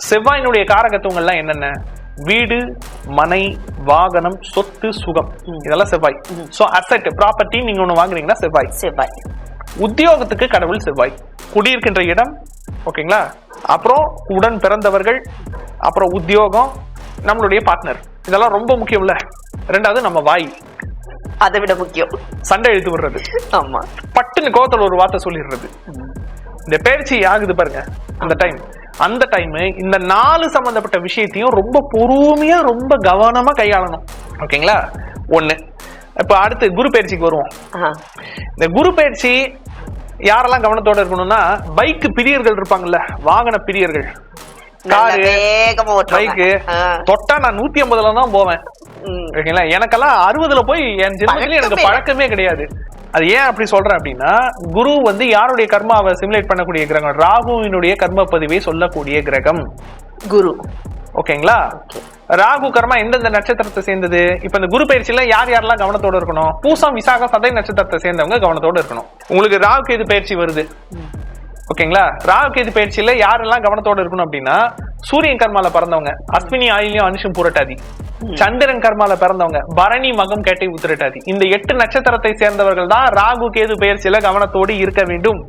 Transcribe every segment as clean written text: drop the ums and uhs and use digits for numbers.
செவ்வாயினுடைய காரகத்துவங்கள்லாம் என்னென்ன? வீடு, மனை, வாகனம், சொத்து, சுகம், இதெல்லாம் செவ்வாய். சோ அசெட், ப்ராப்பர்ட்டி நீங்க ஒண்ணு வாங்குறீங்கன்னா செவ்வாய். செவ்வாய். உத்தியோகத்துக்கு கடவுள் செவ்வாய். குடியிருக்கின்ற இடம், ஓகேங்களா, அப்புறம் உடன் பிறந்தவர்கள், அப்புறம் உத்தியோகம், நம்மளுடைய பார்ட்னர், இதெல்லாம் ரொம்ப முக்கியம்ல. ரெண்டாவது நம்ம வாய், அதை விட முக்கியம் சண்டை இழுத்து விடுறது. ஆமா, பட்டுன்னு கோவத்துல ஒரு வார்த்தை சொல்லிடுறது. இந்த பயிற்சி ஆகுது பாருங்க, அந்த டைம் இந்த 4 சம்பந்தப்பட்ட விஷயத்தையும் ரொம்ப பொறுமையா ரொம்ப கவனமா கையாளணும். ஓகேங்களா? ஒண்ணு. இப்ப அடுத்து குரு பயிற்சிக்கு வருவோம். இந்த குரு பயிற்சி யாரெல்லாம் கவனத்தோட இருக்கணும்னா, பைக் பிரியர்கள் இருப்பாங்கல்ல, வாகன பிரியர்கள், காரு, பைக்கு தொட்டா நான் 150ல தான் போவேன். ஓகேங்களா? எனக்கெல்லாம் 60ல போய் என் ஜென்மத்தில எனக்கு பழக்கமே கிடையாது. அது ஏன் அப்படி சொல்றேன் அப்படின்னா, குரு வந்து யாருடைய கர்மாவை சிமுலேட் பண்ணக்கூடிய கிரகம்? ராகுவினுடைய கர்ம பதிவை சொல்லக்கூடிய கிரகம் குரு. ஓகேங்களா? ராகு கர்மா எந்தெந்த நட்சத்திரத்தை சேர்ந்தது? இப்ப இந்த குரு பயிற்சியில யாரெல்லாம் கவனத்தோட இருக்கணும்? பூசம், விசாகம், சதய நட்சத்திரத்தை சேர்ந்தவங்க கவனத்தோட இருக்கணும். உங்களுக்கு ராகு கேது பயிற்சி வருது, ஓகேங்களா? ராகு கேது பயிற்சியில யாரெல்லாம் கவனத்தோட இருக்கணும் அப்படின்னா, சூரியன் கர்மால பிறந்தவங்க, அஸ்வினி, ஆயில்யம், அனுஷம், பூரட்டாதி. சந்திரன் கர்மால பிறந்தவங்க, பரணி, மகம், கேட்டை, உத்திரட்டாதி. இந்த 8 நட்சத்திரத்தை சேர்ந்தவர்கள் தான் ராகு கேது பயிற்சியில கவனத்தோடு இருக்க வேண்டும்.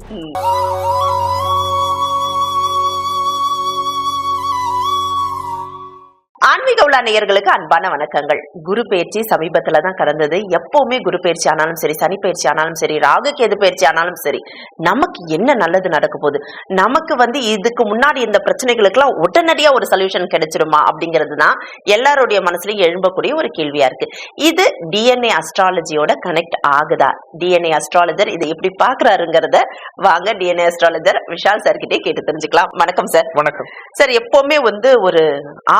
ஆன்மீக உலா நேயர்களுக்கு அன்பான வணக்கங்கள். குரு பயிற்சி சமீபத்துல தான் கடந்தது. எப்பவுமே குரு பயிற்சி ஆனாலும் சரி, சனி பயிற்சி ஆனாலும் சரி, ராகு கேது பயிற்சி ஆனாலும் சரி, நமக்கு என்ன நல்லது நடக்க போகுது, நமக்கு இதுக்கு முன்னாடி இந்த பிரச்சனைகளுக்கு எல்லாம் உடனடியா ஒரு சொல்யூஷன் கிடைச்சிருமா அப்படிங்கிறது தான் எல்லாருடைய மனசுலயும் எழும்பக்கூடிய ஒரு கேள்வியா இருக்கு. இது டிஎன்ஏ அஸ்ட்ராலஜியோட கனெக்ட் ஆகுதா? டிஎன்ஏ அஸ்ட்ராலஜர் இதை எப்படி பாக்குறாருங்கிறத வாங்க டிஎன்ஏ அஸ்ட்ராலஜர் விஷால் சார் கிட்டே கேட்டு தெரிஞ்சுக்கலாம். வணக்கம் சார். வணக்கம் சார். எப்பவுமே ஒரு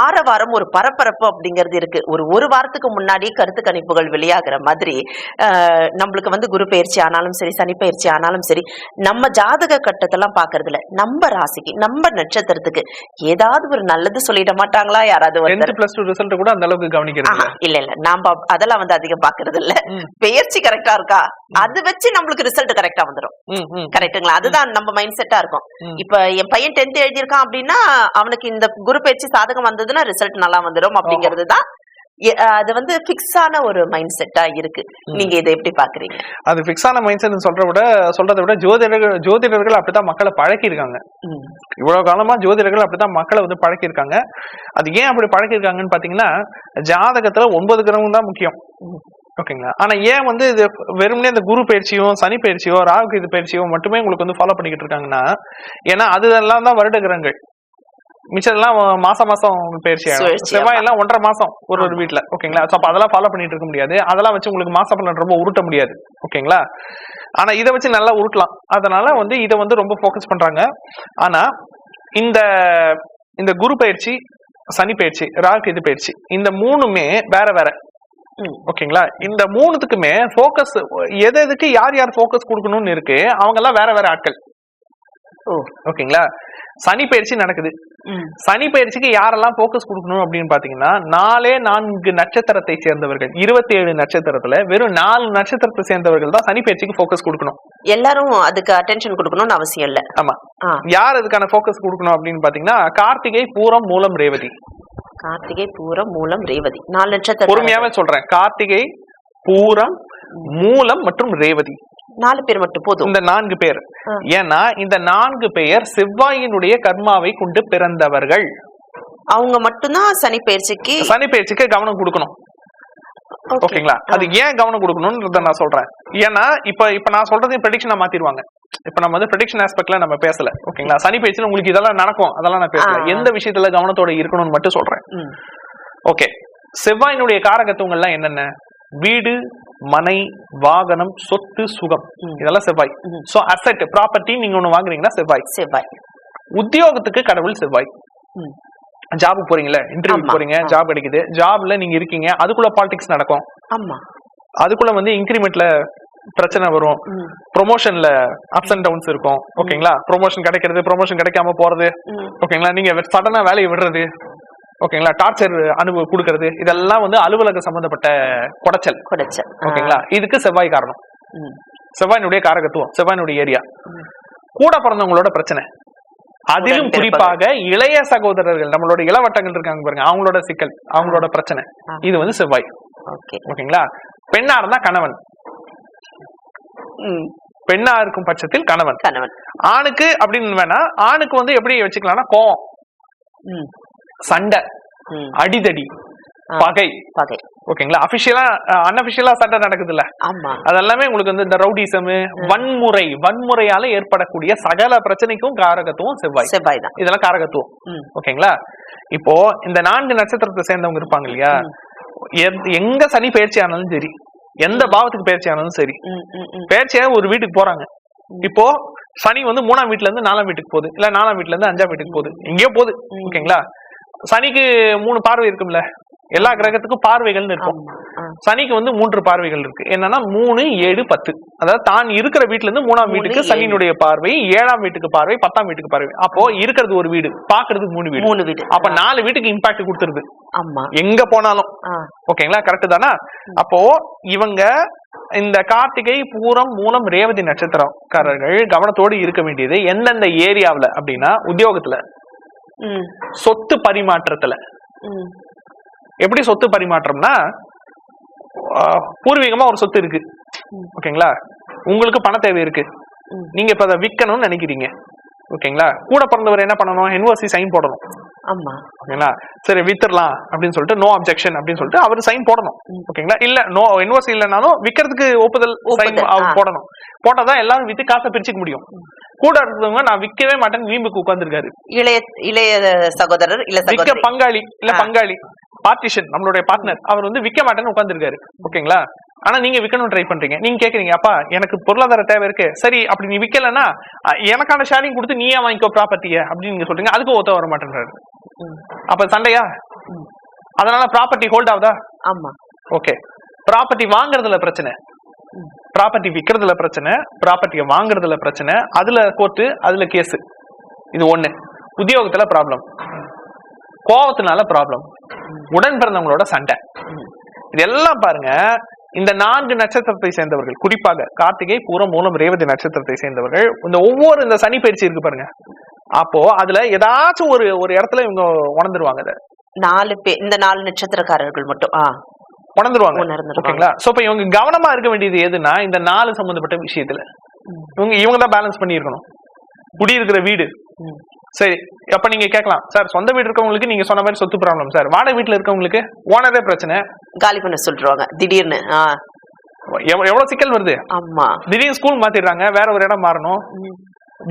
ஆரவாரம், ஒரு பரபரப்பு அப்படிங்கிறது இருக்கு. ஒரு வாரத்துக்கு முன்னாடி கருத்து கணிப்புகள் வெளியாகிற மாதிரி நம்மளுக்கு குரு பயிற்சி ஆனாலும் சரி, சனி பயிற்சி ஆனாலும் சரி, நம்ம ஜாதக கட்டத்தெல்லாம் பாக்குறதுல நம்ம ராசிக்கு, நம்ம நட்சத்திரத்துக்கு ஏதாவது ஒரு நல்லது சொல்லிட மாட்டாங்களா யாராவது? 10th + 2 ரிசல்ட் கூட அந்த அளவுக்கு கவனிக்கிறது இல்ல நாம அதெல்லாம் அதிகம் பாக்குறது இல்ல. பெயர்ச்சி கரெக்டா இருக்கா, அது வச்சு நம்மளுக்கு ரிசல்ட் கரெக்டா வந்துடும். கரெக்டுங்களா? அதுதான் நம்ம மைண்ட் செட்டா இருக்கும். இப்ப என் பையன் 10th எழுதியிருக்கான் அப்படின்னா அவனுக்கு இந்த குரு பயிற்சி சாதகம் வந்ததுன்னா ரிசல்ட் நல்லா வந்துடும் அப்படிங்கிறது தான். அது பிக்ஸ் ஆன ஒரு மைண்ட் செட்டா இருக்கு. நீங்க இதை எப்படி பாக்குறீங்க? அது பிக்ஸ் ஆன மைண்ட் செட் சொல்றதை விட ஜோதிடர்கள் அப்படித்தான் மக்களை பழக்கி இருக்காங்க. இவ்வளவு காலமா ஜோதிடர்கள் அப்படித்தான் மக்களை பழக்கி இருக்காங்க. அது ஏன் அப்படி பழக்கி இருக்காங்கன்னு பாத்தீங்கன்னா, ஜாதகத்துல 9 கிரகம் தான் முக்கியம், ஓகேங்களா? ஆனா ஏன் இது வெறுமனே இந்த குரு பயிற்சியோ, சனி பயிற்சியோ, ராகு கேது பயிற்சியோ மட்டுமே உங்களுக்கு ஃபாலோ பண்ணிக்கிட்டு இருக்காங்கன்னா, ஏன்னா அதெல்லாம் தான் வருட கிரகங்கள். மிச்சதெல்லாம் மாசம் பயிற்சி ஆகும். செவ்வாய் எல்லாம் 1.5 மாசம் ஒரு வீட்டுல, ஓகேங்களா? அப்ப அதெல்லாம் ஃபாலோ பண்ணிட்டு இருக்க முடியாது. அதெல்லாம் வச்சு உங்களுக்கு மாச பலன் ரொம்ப உருட்ட முடியாது, ஓகேங்களா? ஆனா இதை வச்சு நல்லா உருட்டலாம். அதனால இதை ரொம்ப ஃபோக்கஸ் பண்றாங்க. ஆனா இந்த குரு பயிற்சி, சனி பயிற்சி, ராகு கேது பயிற்சி, இந்த 3மே வேற. ஓகேங்களா? இந்த 3த்துக்குமே ஃபோக்கஸ் எதுக்கு யார் ஃபோக்கஸ் கொடுக்கணும்னு இருக்கு. அவங்க எல்லாம் வேற ஆட்கள். ஓகேங்களா? சனி பயிற்சி நடக்குது. சனி பயிற்சிக்கு யாரெல்லாம் போக்கஸ் கொடுக்கணும் அப்படின்னு பாத்தீங்கன்னா, 4 நட்சத்திரத்தை சேர்ந்தவர்கள். 27 நட்சத்திரத்துல வெறும் 4 நட்சத்திரத்தை சேர்ந்தவர்கள் தான் சனி பயிற்சிக்கு போக்கஸ் கொடுக்கணும். எல்லாரும் அதுக்கு அட்டென்ஷன் கொடுக்கணும்னு அவசியம் இல்ல. ஆமா. யார் அதுக்கான போக்கஸ் கொடுக்கணும் அப்படின்னு பாத்தீங்கன்னா, கார்த்திகை, பூரம், மூலம், ரேவதி. கார்த்திகை, பூரம், மூலம், ரேவதி 4 நட்சத்திரம். பொறுமையாவே சொல்றேன். கார்த்திகை, பூரம், மூலம் மற்றும் ரேவதி 4 பேர் மட்டும் போதும். இந்த 4 பேர். ஏன்னா இந்த 4 பேர் செவ்வாயினுடைய கர்மாவை கொண்டு பிறந்தவர்கள். அவங்க மட்டும்தான் சனி பயிற்சிக்கு கவனம் கொடுக்கணும். ஓகேங்களா? அது ஏன் கவனம் கொடுக்கணும்ன்றத நான் சொல்றேன். ஏன்னா இப்ப நான் சொல்றதையும் ப்ரெடிக்ஷனா மாத்திடுவாங்க. இப்ப நம்ம ப்ரெடிக்ஷன் ஆஸ்பெக்ட்ல நம்ம பேசல, ஓகேங்களா? சனி பயிற்சியில உங்களுக்கு இதெல்லாம் நடக்கும், அதெல்லாம் நான் பேசல. எந்த விஷயத்துல கவனத்தோட இருக்கணும்னு மட்டும் சொல்றேன். ஓகே. செவ்வாயினுடைய காரகத்துவங்கள்லாம் என்னென்ன? வீடு, மனை, வாகனம், சொத்து, சுகம், இதெல்லாம் செவ்வாய். சோ அசெட், ப்ராப்பர்ட்டி நீங்க ஒண்ணு வாங்குறீங்கன்னா செவ்வாய். உத்தியோகத்துக்கு கடவுள் செவ்வாய். ஜாப் போறீங்களா, இன்டர்வியூ போறீங்க, ஜாப் கிடைக்குது, ஜாப்ல நீங்க இருக்கீங்க, அதுக்குள்ள பாலிடிக்ஸ் நடக்கும். ஆமா. அதுக்குள்ள இன்கிரிமெண்ட்ல பிரச்சனை வரும், ப்ரொமோஷன்ல அப்ஸ் அண்ட் டவுன்ஸ் இருக்கும், ஓகேங்களா? ப்ரொமோஷன் கிடைக்கிறது, ப்ரொமோஷன் கிடைக்காம போறது, ஓகேங்களா? நீங்க சடனா வேலையை விடுறது, ஓகேங்களா? டார்ச்சர் அனுபவம் கொடுக்கறது, இதெல்லாம் அலுவலக சம்பந்தப்பட்ட குடைச்சல், ஓகேங்களா? இதுக்கு செவ்வாய் காரணம். செவ்வாயினுடைய காரகத்துவம், செவ்வாயினுடைய ஏரியா. கூட பிறந்தவங்களோட பிரச்சனை, அதிலும் குறிப்பாக இளைய சகோதரர்கள், நம்மளோட இளவட்டங்கள் இருக்காங்க பாருங்க, அவங்களோட சிக்கல், அவங்களோட பிரச்சனை, இது வந்து செவ்வாய். ஓகேங்களா? பெண்ணா இருந்தா கணவன், பெண்ணா இருக்கும் பட்சத்தில் கணவன். ஆணுக்கு அப்படின்னு வேணா, ஆணுக்கு வந்து எப்படி வச்சுக்கலாம்னா கோவம், சண்டை, அடிதடி, பகை. ஓகேங்களா? அபிஷியலா அன்அபிஷியலா சண்டை நடக்குது இல்ல, அதெல்லாமே உங்களுக்கு வந்து இந்த ரவுடிசம், வன்முறையால ஏற்படக்கூடிய சகல பிரச்சனைக்கும் காரகத்துவம் செவ்வாய் தான். இதெல்லாம் காரகத்துவம். ஓகேங்களா? இப்போ இந்த 4 நட்சத்திரத்தை சேர்ந்தவங்க இருப்பாங்க இல்லையா, எங்க சனி பயிற்சி ஆனாலும் சரி, எந்த பாவத்துக்கு பயிற்சி ஆனாலும் சரி, பயிற்சியா ஒரு வீட்டுக்கு போறாங்க. இப்போ சனி வந்து 3ஆம் வீட்டுல இருந்து 4ஆம் வீட்டுக்கு போகுது, இல்ல 4ஆம் வீட்டுல இருந்து 5ஆம் வீட்டுக்கு போகுது, எங்கேயோ போகுது. ஓகேங்களா? சனிக்கு 3 பார்வை இருக்கும்ல, எல்லா கிரகத்துக்கும் பார்வைகள் இருக்கும். சனிக்கு வந்து 3 பார்வைகள் இருக்கு. என்னன்னா 3, 7, 10. அதாவது தான் இருக்கிற வீட்டுல இருந்து 3ஆம் வீட்டுக்கு சனியினுடைய பார்வை, 7ஆம் வீட்டுக்கு பார்வை, 10ஆம் வீட்டுக்கு பார்வை. அப்போ இருக்கிறது ஒரு வீடு, பாக்குறதுக்கு 3 வீடு. அப்ப 4 வீட்டுக்கு இம்பாக்ட் கொடுத்துருது எங்க போனாலும். ஓகேங்களா? கரெக்ட் தானா? அப்போ இவங்க இந்த கார்த்திகை, பூரம், மூலம், ரேவதி நட்சத்திரக்காரர்கள் கவனத்தோடு இருக்க வேண்டியது எந்தெந்த ஏரியாவில அப்படின்னா, உத்தியோகத்துல, சொத்து பரிமாற்றத்துல. எப்படி சொத்து பரிமாற்றம்னா, பூர்வீகமா ஒரு சொத்து இருக்கு. ஓகேங்களா? உங்களுக்கு பண தேவை இருக்கு, நீங்க இப்ப அதை விற்கணும்னு நினைக்கிறீங்க. ஓகேங்களா? கூட பிறந்தவர் என்ன பண்ணணும்? என்ஓசி சைன் போடணும். ஓகேங்களா? சரி வித்துடலாம் அப்படின்னு சொல்லிட்டு நோ அப்ஜெக்ஷன் அப்படின்னு சொல்லிட்டு அவர் சைன் போடணும். ஓகேங்களா? இல்ல நோ என்ஓசி இல்லைனாலும் விற்கிறதுக்கு ஒப்புதல் சைன் போடணும். போட்டாதான் எல்லாரும் வித்து காசை பிரிச்சுக்க முடியும். கூட இருந்தவங்க நான் விற்கவே மாட்டேன்னு வீம்புக்கு உட்கார்ந்துருக்காரு. இளைய சகோதரர், இல்ல பங்காளி, பார்ட்டிஷன், நம்மளுடைய பார்ட்னர், அவர் வந்து விற்க மாட்டேன்னு உட்கார்ந்துருக்காரு. ஓகேங்களா? ஆனா நீங்க விற்கணும் ட்ரை பண்றீங்க. நீங்க கேக்குறீங்க, அப்பா எனக்கு பொருளாதார தேவை இருக்கு, சரி அப்படி நீ விற்கலன்னா எனக்கான ஷேரிங் கொடுத்து நீயே வாங்கிக்கோ ப்ராப்பர்ட்டிய அப்படின்னு நீங்க சொல்றீங்க. அதுக்கு ஒத்த வர மாட்டேன்றாரு. அப்ப சண்டையா? அதனால ப்ராப்பர்ட்டி ஹோல்ட் ஆகுதா? ஓகே. ப்ராப்பர்ட்டி வாங்குறதுல பிரச்சனை, ப்ராப்பர்ட்டி விற்கிறதுல பிரச்சனை, ப்ராப்பர்ட்டியை வாங்குறதுல பிரச்சனை, அதுல கோர்ட்டு, அதுல கேஸ். இது ஒண்ணு. உத்தியோகத்துல ப்ராப்ளம், கோவத்தினால ப்ராப்ளம், உடன் பிறந்தவங்களோட சண்டை. இதெல்லாம் பாருங்க, இந்த 4 நட்சத்திரத்தை சேர்ந்தவர்கள், குறிப்பாக கார்த்திகை, பூரம், மூலம், ரேவதி நட்சத்திரத்தை சேர்ந்தவர்கள், இந்த ஒவ்வொரு இந்த சனி பயிற்சி இருக்கு பாருங்க, அப்போ அதுல ஏதாச்சும் ஒரு இடத்துல இவங்க உணர்ந்துருவாங்க. அதை 4 பேர், இந்த 4 நட்சத்திரக்காரர்கள் மட்டும் உணர்ந்துருவாங்க. ஓகேங்களா? சோ இப்ப இவங்க கவனமா இருக்க வேண்டியது எதுனா, இந்த 4 சம்பந்தப்பட்ட விஷயத்துல இவங்க தான் பேலன்ஸ் பண்ணி இருக்கணும். குடியிருக்கிற வீடு, சரி. அப்ப நீங்க கேட்கலாம், சார் சொந்த வீடு இருக்கவங்களுக்கு நீங்க சொன்ன மாதிரி சொத்து ப்ராப்ளம், சார் வாடகை வீட்டுல இருக்கவங்களுக்கு ஓனரே பிரச்சனை, காலி பண்ண சொல்றாங்க திடீர்னு. எவ்வளவு சிக்கல் வருது. திடீர்னு ஸ்கூல் மாத்திடுறாங்க, வேற ஒரு இடம் மாறணும்,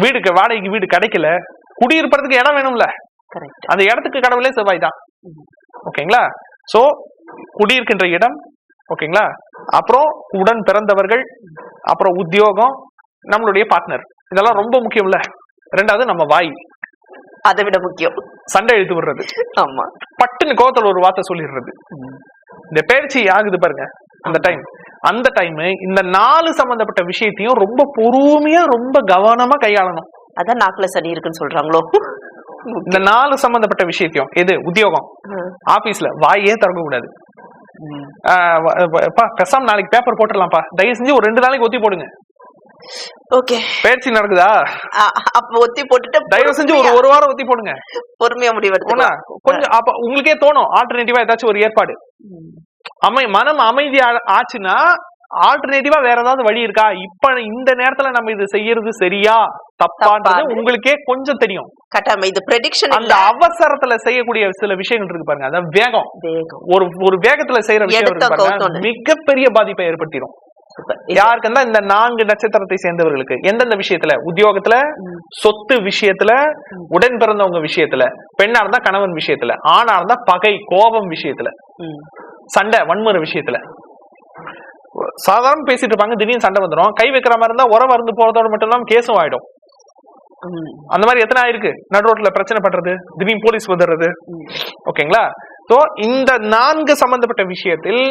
வீடுக்கு வாடகைக்கு வீடு கிடைக்கல, குடியிருப்பதுக்கு இடம் வேணும்ல, அந்த இடத்துக்கு கடவுளே செவ்வாய் தான். ஓகேங்களா? சோ குடியிருக்கின்ற இடம், ஓகேங்களா, அப்புறம் உடன் பிறந்தவர்கள், அப்புறம் உத்தியோகம், நம்மளுடைய பார்ட்னர், இதெல்லாம் ரொம்ப முக்கியம்ல. 2வது நம்ம வாய், அதை விட முக்கியம் சண்டை இழுத்து விடுறது. பட்டுன்னு கோவத்துல ஒரு வார்த்தை சொல்லிடுறது. இந்த பயிற்சி ஆகுது பாருங்க, அந்த டைம் இந்த 4 சம்பந்தப்பட்ட விஷயத்தையும் ரொம்ப பொறுமையா, ரொம்ப கவனமா கையாளணும். அதான் நாக்குல சனி இருக்குன்னு சொல்றாங்களோ. இந்த 4 சம்பந்தப்பட்ட விஷயத்தையும், எது உத்தியோகம், ஆபீஸ்ல வாயே திறக்க கூடாது. பேசாம நாளைக்கு பேப்பர் போட்டுடலாம்ப்பா, தயவு செஞ்சு ஒரு 2 நாளைக்கு ஒத்தி போடுங்க. ஓகே, பயிற்சி நடக்குதா? அப்ப ஒத்தி போட்டுட்டு தயவு செஞ்சு ஒரு வாரம் ஒத்தி போடுங்க, பொறுமையா முடிவெடுத்து கொஞ்சம். அப்ப உங்களுக்கே தோணும் ஆல்டர்னேட்டிவா ஏதாச்சும் ஒரு ஏற்பாடு. மனம் அமைதி ஆச்சுன்னா ஆல்டர்னேட்டிவா வேற ஏதாவது வழி இருக்கா, இப்ப இந்த நேரத்துல நம்ம இது செய்யறது சரியா தப்பான்றது உங்களுக்கே கொஞ்சம் தெரியும். இது ப்ரெடிக்ஷன். அந்த அவசரத்துல செய்யக்கூடிய சில விஷயங்கள் இருக்கு பாருங்க, அதாவது வேகம், ஒரு வேகத்துல செய்யற விஷயம் மிகப்பெரிய பாதிப்பை ஏற்படுத்திடும். யாருக்குன்னா இந்த 4 நட்சத்திரத்தை சேர்ந்தவர்களுக்கு எந்தெந்த விஷயத்துல, உத்தியோகத்துல, சொத்து விஷயத்துல, உடன் பிறந்தவங்க விஷயத்துல, பெண்ணா இருந்தா கணவன் விஷயத்துல, ஆணா இருந்தா பகை, கோபம் விஷயத்துல, சண்டை, வன்முறை விஷயத்துல. சாதாரண பேசிட்டு இருப்பாங்க, திடீர்னு சண்டை வந்துடும். கை வைக்கிற மாதிரி இருந்தா உரம் மருந்து போறதோட மட்டும் இல்லாம கேஸும் ஆயிடும். அந்த மாதிரி எத்தனை ஆயிருக்கு, நடு ரோட்ல பிரச்சனை பண்றது, திடீர்னு போலீஸ் வந்துடுறது. ஓகேங்களா? சோ இந்த 4 சம்பந்தப்பட்ட விஷயத்தில்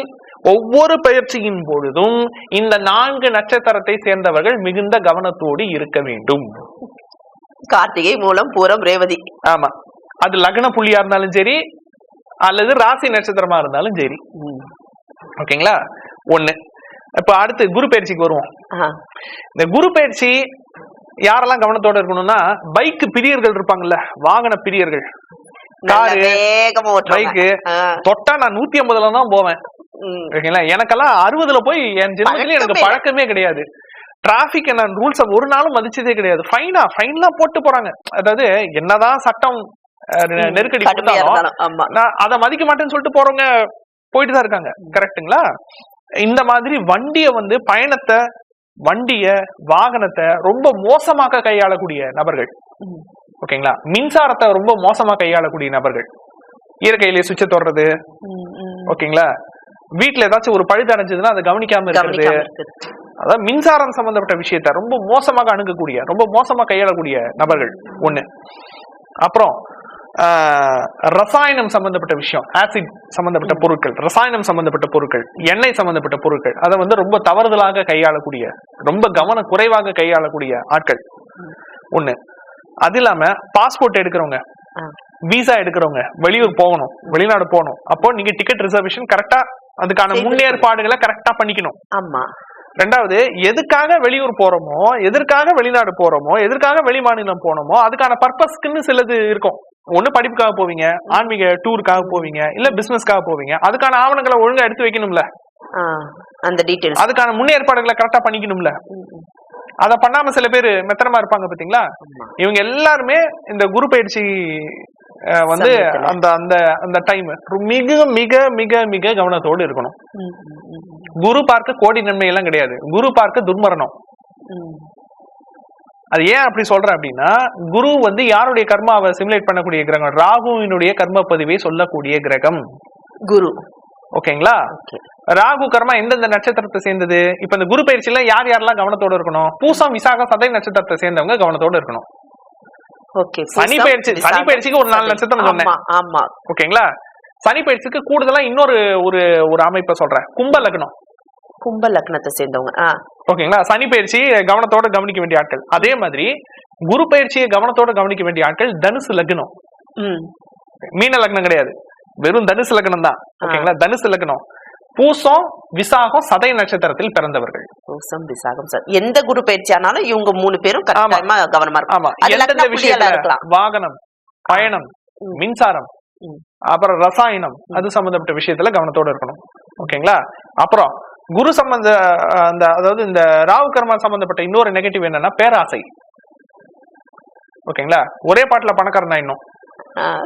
ஒவ்வொரு பயிற்சியின் பொழுதும் இந்த 4 நட்சத்திரத்தை சேர்ந்தவர்கள் மிகுந்த கவனத்தோடு இருக்க வேண்டும். கார்த்திகை, மூலம், பூரம், ரேவதி. ஆமா, அது லக்ன புள்ளியா இருந்தாலும் சரி, அல்லது ராசி நட்சத்திரமா இருந்தாலும் சரி. ஓகேங்களா? ஒண்ணு. இப்ப அடுத்து குரு பயிற்சிக்கு வருவோம். இந்த குரு பயிற்சி யாரெல்லாம் கவனத்தோட இருக்கணும்னா பைக் பிரியர்கள் இருப்பாங்கல்ல, வாகன பிரியர்கள், காரு பைக்கு தொட்டா நான் 150ல தான் போவேன். ஓகேங்களா, எனக்கெல்லாம் 60ல போய் என் ஜென்மத்திலே எனக்கு பழக்கமே கிடையாது. டிராபிக் நான் ரூல்ஸ் ஒரு நாளும் மதிச்சதே கிடையாது. ஃபைன்லாம் போட்டு போறாங்க. அதாவது என்னதான் சட்டம் நெருக்கடி அதை மதிக்க மாட்டேன்னு சொல்லிட்டு போறவங்க போயிட்டு தான் இருக்காங்க. கரெக்டுங்களா? இந்த மாதிரி வண்டிய வந்து பயணத்தை, வண்டிய வாகனத்தை ரொம்ப மோசமாக கையாளக்கூடிய நபர்கள். ஓகேங்களா, மின்சாரத்தை ரொம்ப மோசமா கையாளக்கூடிய நபர்கள், இயற்கையிலேயே சுவிட்ச தொடுறது. ஓகேங்களா, வீட்டுல ஏதாச்சும் ஒரு பழுது அடைஞ்சதுன்னா அதை கவனிக்காம இருக்கிறது. அதாவது மின்சாரம் சம்பந்தப்பட்ட விஷயத்த ரொம்ப மோசமாக அணுகக்கூடிய, ரொம்ப மோசமா கையாளக்கூடிய நபர்கள் ஒண்ணு. அப்புறம் ரசாயனம் சம்பந்தப்பட்ட விஷயம், ஆசிட் சம்பந்தப்பட்ட பொருட்கள், ரசாயனம் சம்பந்தப்பட்ட பொருட்கள், எண்ணெய் சம்பந்தப்பட்ட பொருட்கள், அதை வந்து ரொம்ப தவறுதலாக கையாளக்கூடிய, ரொம்ப கவன குறைவாக கையாளக்கூடிய ஆட்கள் ஒண்ணு. அது இல்லாம பாஸ்போர்ட் எடுக்கிறவங்க, விசா எடுக்கிறவங்க, வெளியூர் போகணும், வெளிநாடு போகணும், அப்போ நீங்க டிக்கெட் ரிசர்வேஷன் கரெக்டா, அதுக்கான முன்னேற்பாடுகளை கரெக்டா பண்ணிக்கணும். ஆமா. ரெண்டாவது, எதுக்காக வெளியூர் போறோமோ, எதற்காக வெளிநாடு போறோமோ, எதற்காக வெளி மாநிலம் போனோமோ, அதுக்கான பர்பஸ்க்குன்னு சிலது இருக்கும். ஒண்ணு படிப்புக்காக போவீங்க, ஆன்மீக டூருக்காக போவீங்க, இல்ல பிசினஸ்க்காக போவீங்க. அதுக்கான ஆவணங்களை ஒழுங்கா எடுத்து வைக்கணும்ல, அந்த டீடைல்ஸ், அதுக்கான முன்னேற்பாடுகளை கரெக்டா பண்ணிக்கணும்ல. அத பண்ணாம சில பேர் மெத்தனமா இருப்பாங்க பாத்தீங்களா. இவங்க எல்லாருமே இந்த குரு பயிற்சி வந்து அந்த அந்த அந்த டைம் மிக மிக மிக மிக கவனத்தோடு இருக்கணும். குரு பார்க்க கோடி நன்மை எல்லாம் கிடையாது, குரு பார்க்க துர்மரணம். அது ஏன் அப்படி சொல்றேன் அப்படின்னா, குரு வந்து யாருடைய கர்மாவை சிமுலேட் பண்ணக்கூடிய கிரகம்? ராகுவினுடைய கர்ம பதிவை சொல்லக்கூடிய கிரகம் குரு. ஓகேங்களா, ராகு கர்மா எந்தெந்த நட்சத்திரத்தை சேர்ந்தது? இப்ப இந்த குரு பயிற்சியில யார் யாரெல்லாம் கவனத்தோட இருக்கணும்? பூசம், விசாகம், சதய நட்சத்திரத்தை சேர்ந்தவங்க கவனத்தோட இருக்கணும். சனி பயிற்சிக்கு ஒரு 4 நட்சத்திரம் சொன்னேன். ஓகேங்களா, சனி பயிற்சிக்கு கூடுதலா இன்னொரு ஒரு அமைப்பை சொல்றேன், கும்ப லக்னம். கும்ப லக்னத்தை சேர்ந்தவங்க. ஓகேங்களா, சனி பயிற்சி கவனத்தோட கவனிக்க வேண்டிய ஆட்கள். அதே மாதிரி குரு பயிற்சியை கவனத்தோட கவனிக்க வேண்டிய ஆட்கள் தனுசு லக்னம். மீன லக்னம் கிடையாது, வெறும் தனுசு லக்னம் தான். ஓகேங்களா, தனுசு லக்னம், பூசம், விசாகம், சதய நட்சத்திரத்தில் பிறந்தவர்கள். பூசம், விசாகம், எந்த குரு பயிற்சி ஆனாலும் இவங்க 3 பேரும் கவனமா ஆமா. எந்தெந்த விஷயத்துல வாகனம், பயணம், மின்சாரம், அப்புறம் ரசாயனம், அது சம்பந்தப்பட்ட விஷயத்துல கவனத்தோட இருக்கணும். ஓகேங்களா, அப்புறம் குரு சம்பந்த அந்த அதாவது இந்த ராகு கர்மா சம்பந்தப்பட்ட இன்னொரு நெகட்டிவ் என்னன்னா பேராசை. ஓகேங்களா, ஒரே பாட்டுல பணக்காரன் இன்னும்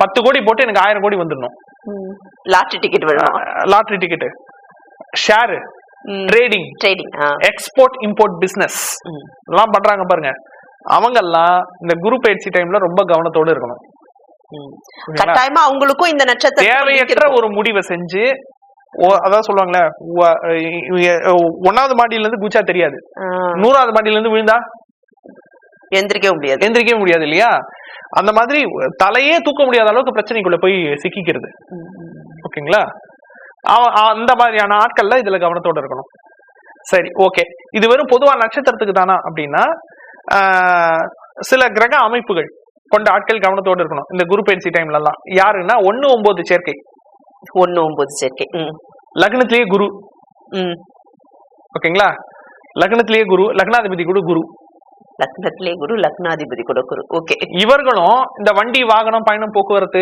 10 கோடி போட்டு எனக்கு 1000 கோடி வந்துடணும். லாட்டரி டிக்கெட் வேணும், lottery ticket, share trading, export import business எல்லாம் பண்றாங்க பாருங்க. அவங்க எல்லாம் இந்த குரு பயிற்சி டைம்ல ரொம்ப கவனத்தோடு இருக்கணும். கட்டாயமா அவங்களுக்கும் இந்த நட்சத்திரம் தேவையற்ற ஒரு முடிவை செஞ்சு, அதான் சொல்லுவாங்களே, 1வது மாடியில இருந்து குச்சா தெரியாது, 100வது மாடியில இருந்து விழுந்தா எந்திரிக்கவே முடியாது இல்லையா? அந்த மாதிரி தலையே தூக்க முடியாத அளவுக்கு பிரச்சனைக்குள்ள போய் சிக்கிக்கிறது. ஓகேங்களா, அந்த மாதிரியான ஆட்கள்ல இதுல கவனத்தோட இருக்கணும். சரி, ஓகே. இது வெறும் பொதுவா நட்சத்திரத்துக்கு தானா அப்படின்னா, சில கிரக அமைப்புகள் கொண்ட ஆட்கள் கவனத்தோடு இருக்கணும் இந்த குரு பயிற்சி டைம்ல எல்லாம். யாருன்னா 1-9 சேர்க்கை. 1-9 சேர்க்கை, லக்னத்திலேயே குரு. ஓகேங்களா, லக்னத்திலேயே குரு, லக்னாதிபதி கூட குரு, லக்னத்திலேயே குரு, லக்னாதிபதி கூட குரு. ஓகே, இவர்களும் இந்த வண்டி, வாகனம், பயணம், போக்குவரத்து,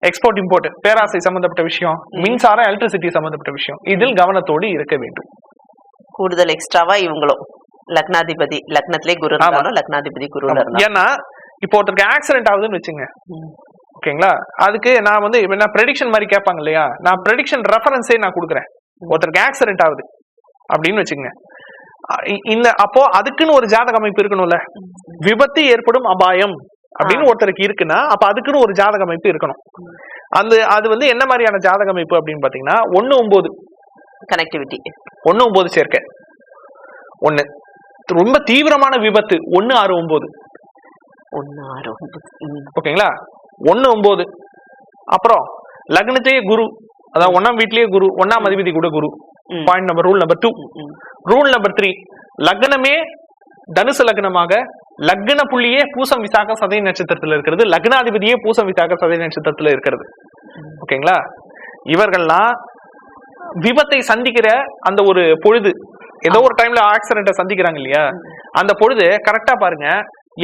எக்ஸ்போர்ட் இம்போர்ட், பேராசை சம்பந்தப்பட்ட விஷயம், மின்சாரம், எலக்ட்ரிசிட்டி சம்பந்தப்பட்ட விஷயம், இதில் கவனத்தோடு இருக்க வேண்டும். கூடுதல் எக்ஸ்ட்ராவா இவங்களும் லக்னாதிபதி, லக்னத்திலே குரு, லக்னாதிபதி குரு. ஏன்னா இப்போ ஒருத்தருக்கு ஆக்சிடென்ட் ஆகுதுன்னு வச்சுங்க. ஓகேங்களா, அதுக்கு நான் வந்து என்ன ப்ரெடிக்ஷன் மாதிரி கேட்பாங்க இல்லையா, நான் ப்ரெடிக்ஷன் ரெஃபரன்ஸே நான் கொடுக்குறேன். ஒருத்தருக்கு ஆக்சிடென்ட் ஆகுது அப்படின்னு வச்சுங்க, இந்த அப்போ அதுக்குன்னு ஒரு ஜாதக அமைப்பு இருக்கணும்ல. விபத்து ஏற்படும் அபாயம் அப்படின்னு ஒருத்தருக்கு இருக்குன்னா, அப்ப அதுக்குன்னு ஒரு ஜாதக அமைப்பு இருக்கணும். அது வந்து என்ன மாதிரியான ஜாதக அமைப்பு அப்படின்னு பாத்தீங்கன்னா, 1-9 கனெக்டிவிட்டி, 1-9 சேர்க்கை. 1 ரொம்ப தீவிரமான விபத்து 1-6-9. ஓகேங்களா, 1-9. அப்புறம் லக்னத்திலேயே குரு, அதாவது 1ஆம் வீட்லயே குரு, 1ஆம் அதிபதி கூட குரு. Point number, rule number 2. Rule number 3, லக்னமே தனுசு லக்னமாக, லக்ன புள்ளியே பூசம், விசாக, சதய நட்சத்திரத்துல இருக்கிறது, லக்னாதிபதியே பூசம், விசாக, சதய நட்சத்திரத்துல இருக்கிறது. ஓகேங்களா, இவர்கள்லாம் விபத்தை சந்திக்கிற அந்த ஒரு பொழுது, ஏதோ ஒரு டைம்ல ஆக்சிடென்ட்டை சந்திக்கிறாங்க இல்லையா, அந்த பொழுது கரெக்டா பாருங்க,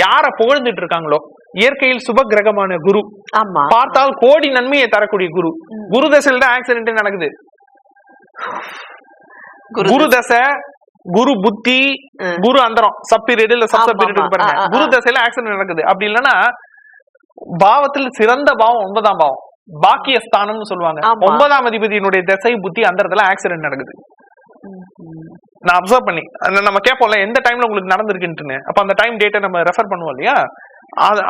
யார புகழ்ந்துட்டு இருக்காங்களோ, இயற்கையில் சுப கிரகமான குரு, ஆமா பார்த்தால் கோடி நன்மையை தரக்கூடிய குரு, குரு தசையில் தான் ஆக்சிடென்ட் நடக்குது. குரு தசை, குரு புத்தி, குரு அந்தரம், சப் பீரியட் இல்ல சப் பீரியட் பாருங்க, குரு தசையில ஆக்சிடென்ட் நடக்குது. அப்படி இல்லைன்னா பாவத்தில் சிறந்த பாவம் 9ஆம் பாவம், பாக்கியஸ்தானம்னு சொல்லுவாங்க. 9ஆம் அதிபதியினுடைய திசை புத்தி அந்தரத்துல ஆக்சிடென்ட் நடக்குது. நான் அப்சர்வ் பண்ணி நம்ம கேட்போம்ல எந்த டைம்ல உங்களுக்கு நடந்திருக்குன்னு, அப்ப அந்த டைம் டேட்டை நம்ம ரெஃபர் பண்ணுவோம் இல்லையா,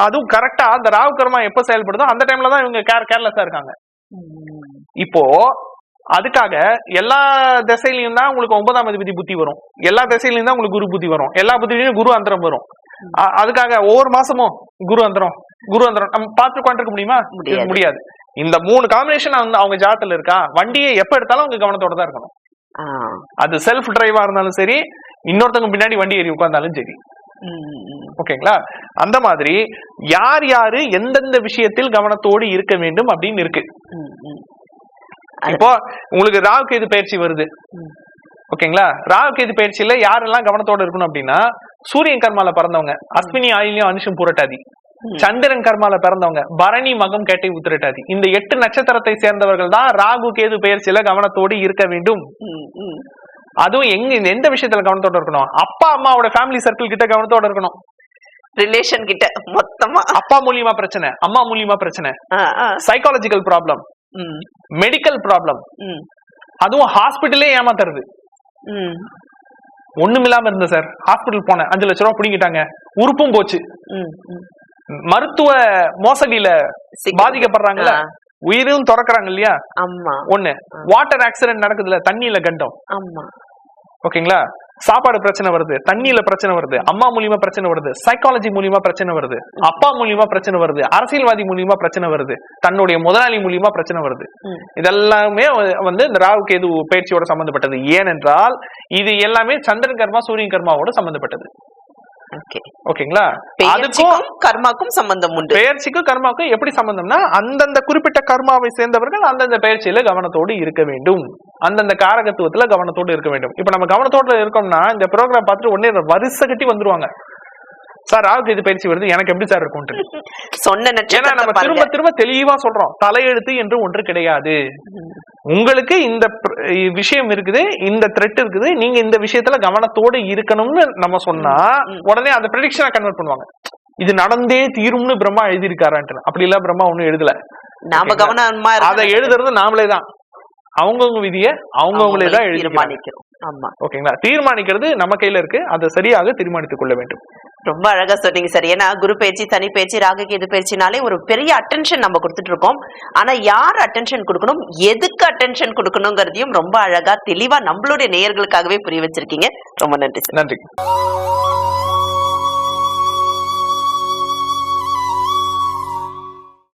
அதுவும் கரெக்டா அந்த ராகு கர்மா எப்ப செயல்படுதோ அந்த டைம்ல தான் இவங்க கேர்லெஸ்ஸா இருக்காங்க. இப்போ அதுக்காக எல்லா திசையிலையும் தான் உங்களுக்கு 9ஆம் அதிபதி புத்தி வரும், எல்லா திசையிலையும் தான் உங்களுக்கு குரு புத்தி வரும், எல்லா புத்திலையும் குரு அந்தரம் வரும். அதுக்காக ஒவ்வொரு மாசமும் குரு அந்தரம் நம்ம பார்த்து கொண்டிருக்க முடியுமா? முடியாது. இந்த 3 காம்பினேஷன் அவங்க ஜாதத்துல இருக்கா, வண்டியை எப்ப எடுத்தாலும் அவங்க கவனத்தோட தான் இருக்கணும். அது செல்ஃப் டிரைவா இருந்தாலும் சரி, இன்னொருத்தவங்க பின்னாடி வண்டி ஏறி உட்கார்ந்தாலும் சரி. ஓகேங்களா? அந்த மாதிரி யார் யாரு எந்தெந்த விஷயத்தில் கவனத்தோடு இருக்க வேண்டும் அப்படின்னு இருக்கு. இப்போ உங்களுக்கு ராகு கேது பயிற்சி வருது, ஓகேங்களா? ராகு கேது பயிற்சியில யாரெல்லாம் கவனத்தோட இருக்கணும் அப்படின்னா, சூரியன் கர்மால பிறந்தவங்க, அஸ்வினி ஆயில்யம் அனுஷம் பூரட்டாதி, சந்திரன் கர்மால பிறந்தவங்க, பரணி மகம் கேட்டை உத்திரட்டாதி, இந்த 8 நட்சத்திரத்தை சேர்ந்தவர்கள் தான் ராகு கேது பயிற்சியில கவனத்தோடு இருக்க வேண்டும். அதுவும் எந்த விஷயத்துல கவனத்தோட இருக்கணும்? அப்பா அம்மாவோட ஃபேமிலி சர்க்கிள் கிட்ட கவனத்தோட இருக்கணும். ரிலேஷன் கிட்ட மொத்தமா அப்பா மூலியமா பிரச்சனை, அம்மா மூலியமா பிரச்சனை, சைக்காலஜிக்கல் ப்ராப்ளம், மெடிக்கல் ப்ராப்ளம், அதுவும் ஹாஸ்பிட்டலே ஏமாத்துறது. ஒண்ணுமில்லாம இருந்த சார், ஹாஸ்பிட்டல் போனேன், 5 லட்சம் ரூபாய் பிடிங்கிட்டாங்க, உறுப்பும் போச்சு, மருத்துவ மோசடியில பாதிக்கப்படுறாங்கல்ல, உயிரும் துறக்குறாங்க இல்லையா. ஒண்ணு வாட்டர் ஆக்சிடென்ட் நடக்குதுல, தண்ணியில கண்டம், ஓகேங்களா? சாப்பாடு பிரச்சனை வருது, தண்ணியில பிரச்சனை வருது, அம்மா மூலியமா பிரச்சனை வருது, சைக்காலஜி மூலியமா பிரச்சனை வருது, அப்பா மூலியமா பிரச்சனை வருது, அரசியல்வாதி மூலியமா பிரச்சனை வருது, தன்னுடைய முதலாளி மூலியமா பிரச்சனை வருது. இதெல்லாமே இந்த ராகு கேது பயிற்சியோட சம்பந்தப்பட்டது. ஏனென்றால் இது எல்லாமே சந்திரன் கர்மா சூரியன் கர்மாவோட சம்பந்தப்பட்டது. ஓகேங்களா? அதுக்கும் கர்மாக்கும் சம்பந்தம் உண்டு. பெயர்ச்சிக்கும் கர்மாக்கும் எப்படி சம்பந்தம்னா, அந்தந்த குறிப்பிட்ட கர்மாவை சேர்ந்தவர்கள் அந்தந்த பெயர்ச்சியில கவனத்தோடு இருக்க வேண்டும், அந்தந்த காரகத்துவத்துல கவனத்தோடு இருக்க வேண்டும். இப்ப நம்ம கவனத்தோடு இருக்கோம்னா இந்த ப்ரோக்ராம் பார்த்துட்டு உடனே வரிசை கட்டி வந்துருவாங்க, சார் ராகு கேது பயிற்சி வருது, எனக்கு எப்படி சார் இருக்கும் சொன்ன. ஏன்னா நம்ம திரும்ப திரும்ப தெளிவா சொல்றோம், தலையெழுத்து என்று ஒன்று கிடையாது. உங்களுக்கு இந்த விஷயம் இருக்குது, இந்த த்ரெட் இருக்குது, நீங்க இந்த விஷயத்துல கவனத்தோடு இருக்கணும்னு நம்ம சொன்னா உடனே அந்த ப்ரெடிக்ஷனை கன்வெர்ட் பண்ணுவாங்க. இது நடந்தே தீரும்னு பிரம்மா எழுதியிருக்காரான்ட்டு. அப்படி இல்ல, பிரம்மா ஒண்ணும் எழுதல, நாம கவனமா அதை எழுதுறது நாமளே தான். அவங்கவுங்க விதிய அவங்கவுங்களே தான் எழுதிக்கிறோம். ஓகேங்களா? தீர்மானிக்கிறது நம்ம கையில இருக்கு, அதை சரியாக தீர்மானித்துக் கொள்ள வேண்டும். ரொம்ப அழகா சொன்னீங்க சார். ஏன்னா குரு பயிற்சி, சனி பயிற்சி, ராகு கேது பயிற்சினாலே ஒரு பெரிய அட்டென்ஷன் நம்ம கொடுத்துட்டு இருக்கோம். ஆனா யார் அட்டென்ஷன் கொடுக்கணும், எதுக்கு அட்டென்ஷன் கொடுக்கணுங்கிறதையும் ரொம்ப அழகா தெளிவா நம்மளுடைய நேயர்களுக்காகவே புரிய வச்சிருக்கீங்க. ரொம்ப நன்றி சார். நன்றி.